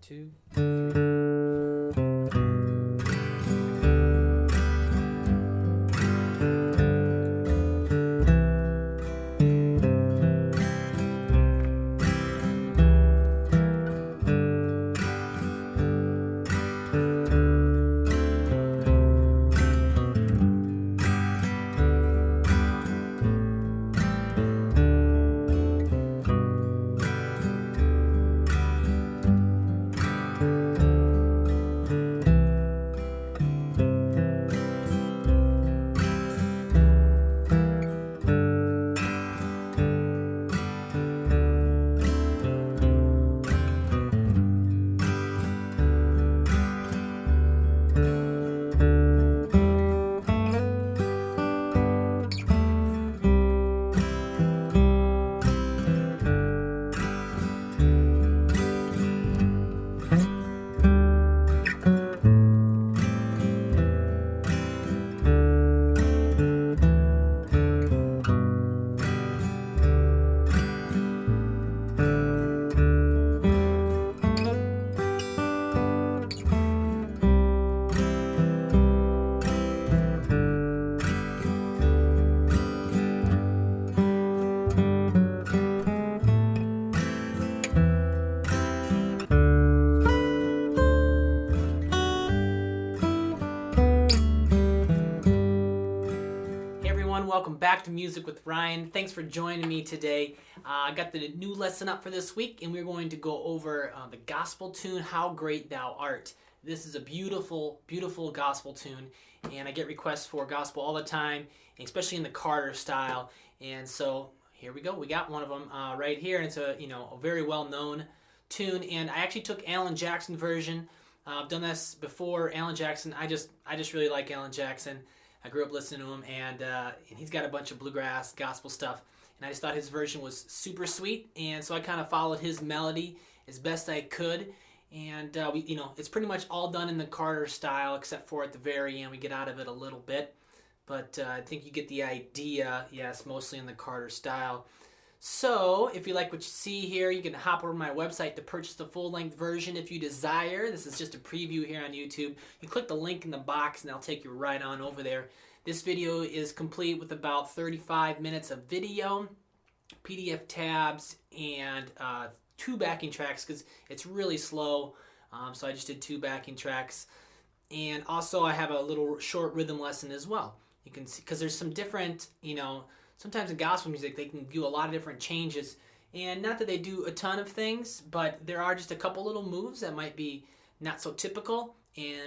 2, 3. Welcome back to Music with Ryan. Thanks for joining me today. I got the new lesson up for this week, and we're going to go over the gospel tune, How Great Thou Art. This is a beautiful, beautiful gospel tune, and I get requests for gospel all the time, especially in the Carter style. And so here we go. We got one of them right here, and it's a very well-known tune. And I actually took Alan Jackson's version. I've done this before. Alan Jackson. I just really like Alan Jackson. I grew up listening to him, and he's got a bunch of bluegrass, gospel stuff, and I just thought his version was super sweet, and so I kind of followed his melody as best I could, and it's pretty much all done in the Carter style, except for at the very end we get out of it a little bit, but I think you get the idea. Yes, mostly in the Carter style. So, if you like what you see here, you can hop over to my website to purchase the full-length version if you desire. This is just a preview here on YouTube. You click the link in the box and they'll take you right on over there. This video is complete with about 35 minutes of video, PDF tabs, and 2 backing tracks because it's really slow. So I just did 2 backing tracks. And also I have a little short rhythm lesson as well. You can see, because there's some different, sometimes in gospel music they can do a lot of different changes, and not that they do a ton of things, but there are just a couple little moves that might be not so typical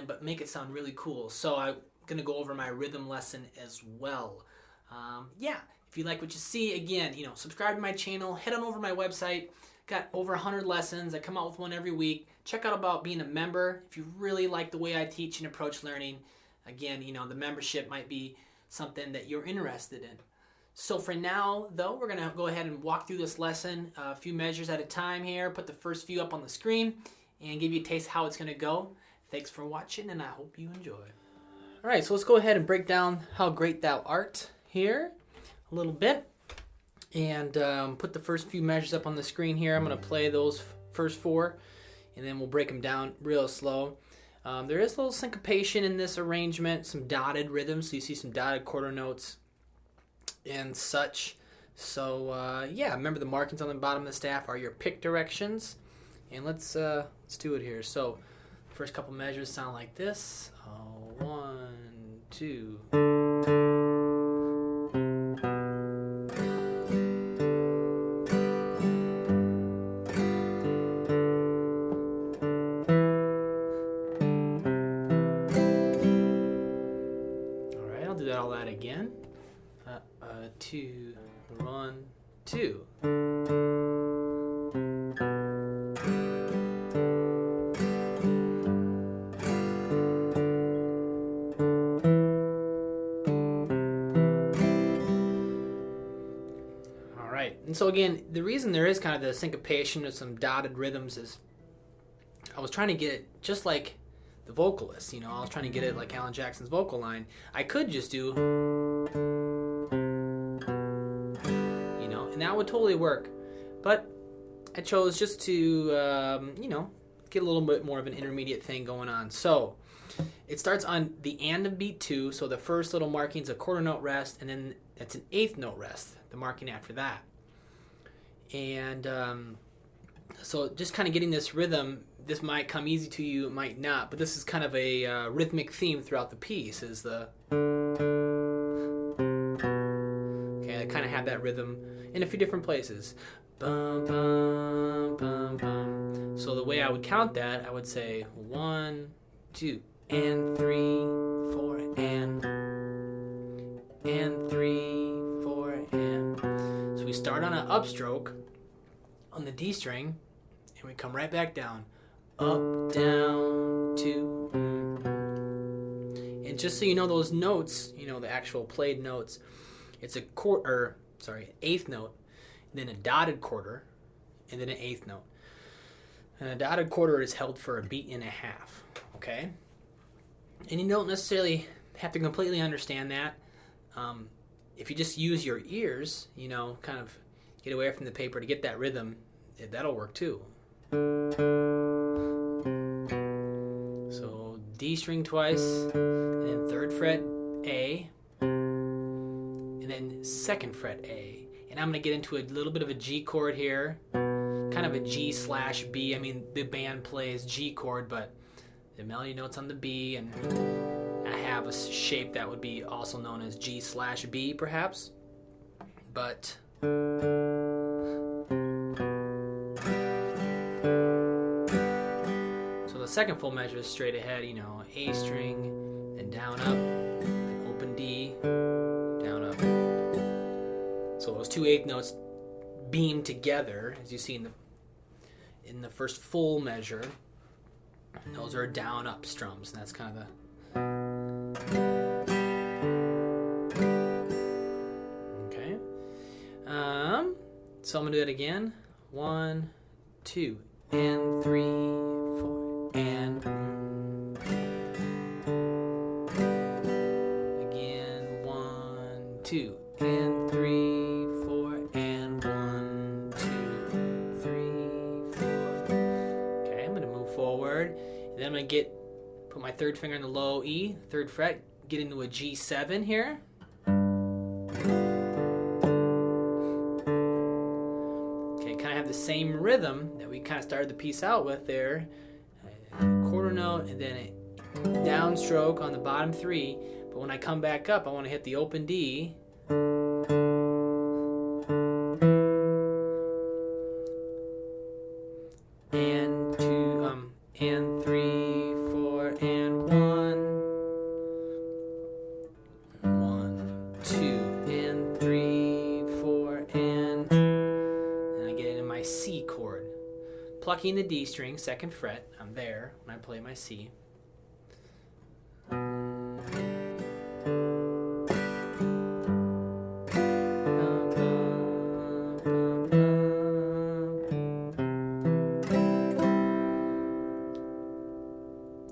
but make it sound really cool. So I'm going to go over my rhythm lesson as well. If you like what you see, again, subscribe to my channel, head on over to my website. Got over 100 lessons. I come out with one every week. Check out about being a member if you really like the way I teach and approach learning. Again, the membership might be something that you're interested in. So for now, though, we're going to go ahead and walk through this lesson a few measures at a time here, put the first few up on the screen, and give you a taste how it's going to go. Thanks for watching, and I hope you enjoy. All right, so let's go ahead and break down How Great Thou Art here a little bit, and put the first few measures up on the screen here. I'm going to play those first 4, and then we'll break them down real slow. There is a little syncopation in this arrangement, some dotted rhythms, so you see some dotted quarter notes and such. So remember the markings on the bottom of the staff are your pick directions, and let's do it here. So first couple measures sound like this. 1, 2. All right, I'll do all that again. 2, 1, 2. All right, and so again, the reason there is kind of the syncopation of some dotted rhythms is I was trying to get it just like the vocalist, I was trying to get it like Alan Jackson's vocal line. I could just do, and that would totally work, but I chose just to, get a little bit more of an intermediate thing going on. So it starts on the and of beat 2, so the first little marking is a quarter note rest, and then it's an eighth note rest, the marking after that. And so just kind of getting this rhythm, this might come easy to you, it might not, but this is kind of a rhythmic theme throughout the piece, is the... Okay, I kind of have that rhythm in a few different places. Bum, bum, bum, bum. So the way I would count that, I would say 1, 2, and 3, 4, and 3, 4, and. So we start on an upstroke on the D string, and we come right back down. Up, down, 2. And just so you know those notes, you know the actual played notes, it's a eighth note, then a dotted quarter, and then an eighth note. And a dotted quarter is held for a beat and a half, okay? And you don't necessarily have to completely understand that. If you just use your ears, you know, kind of get away from the paper to get that rhythm, that'll work too. So D string twice, and then 3rd fret A, and then 2nd fret A. And I'm going to get into a little bit of a G chord here, kind of a G/B. I mean, the band plays G chord, but the melody note's on the B, and I have a shape that would be also known as G/B, perhaps. But so the second full measure is straight ahead, you know, A string, then down up, then open D, down up. So those 2 eighth notes beam together, as you see in the first full measure. And those are down up strums, and that's kind of the... Okay. So I'm gonna do it again. 1, 2, and 3, 4, and again. 1, 2, and 3, 4, and 1, 2, 3, 4. Okay, I'm gonna move forward, and then I'm gonna put my 3rd finger on the low E, 3rd fret, get into a G7 here. Okay, kind of have the same rhythm that we kind of started the piece out with there. Quarter note, and then a downstroke on the bottom 3. But when I come back up, I want to hit the open D. And 2, and 3, 4, and 1. 1, 2, and 3, 4, and I get into my C chord. Plucking the D string, 2nd fret. I'm there when I play my C.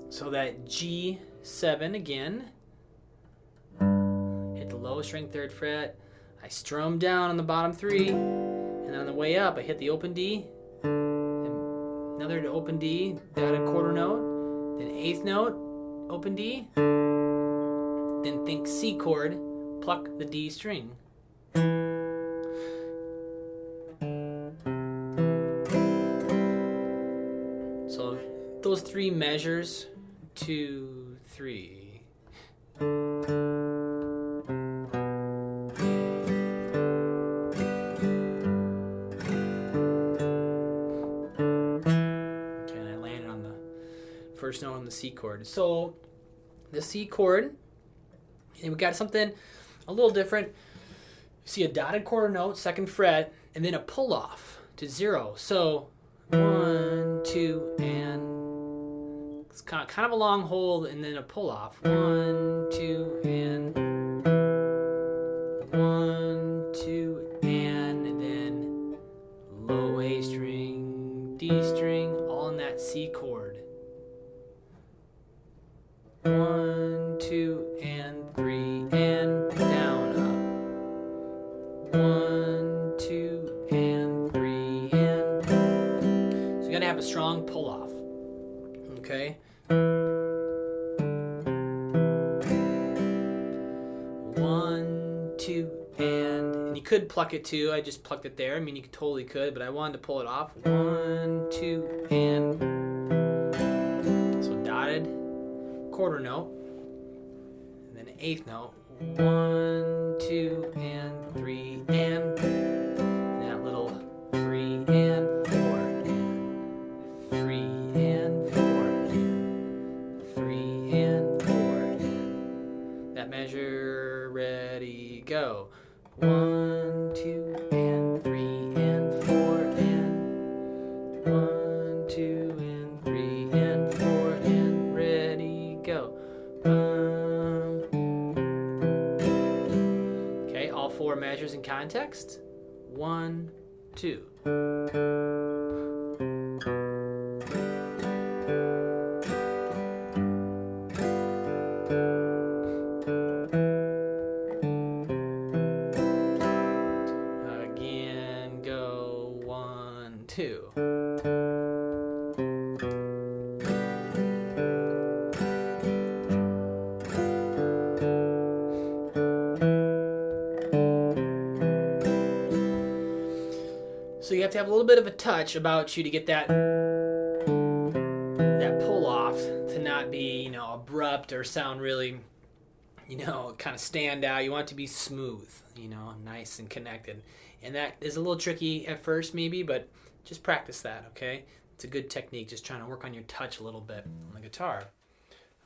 So that G7 again, hit the low string 3rd fret, I strum down on the bottom 3, and then on the way up I hit the open D, another open D, dotted quarter note, then 8th note, open D, then think C chord, pluck the D string. So those 3 measures, 2, 3. Okay, and I landed on the first note on the C chord. So the C chord, and we got something a little different. You see a dotted quarter note, 2nd fret, and then a pull off to 0. So 1, 2, and it's kind of a long hold, and then a pull off. 1, 2, and 1, 2, and then low A string, D string, all in that C chord. 1, 2, and 3, and down up. 1, 2, and 3, and. So you gotta have a strong pull off. Okay. 1, 2, and you could pluck it too. I just plucked it there. I mean, you totally could, but I wanted to pull it off. 1, 2, and so dotted, quarter note, and then eighth note. 1, 2, and 3, and that little 3 and 4, and 3 and 4, and 3 and 4, and that measure, ready, go. 1, 2, and 3 and 4, and 1, 2, and 3 and 4, and ready, go. Okay, all 4 measures in context. 1, 2. Again, go 1, 2. So you have to have a little bit of a touch about you to get that pull off, to not be, abrupt or sound really, kind of stand out. You want it to be smooth, nice and connected. And that is a little tricky at first maybe, but just practice that, okay? It's a good technique, just trying to work on your touch a little bit on the guitar.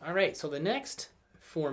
All right, so the next 3.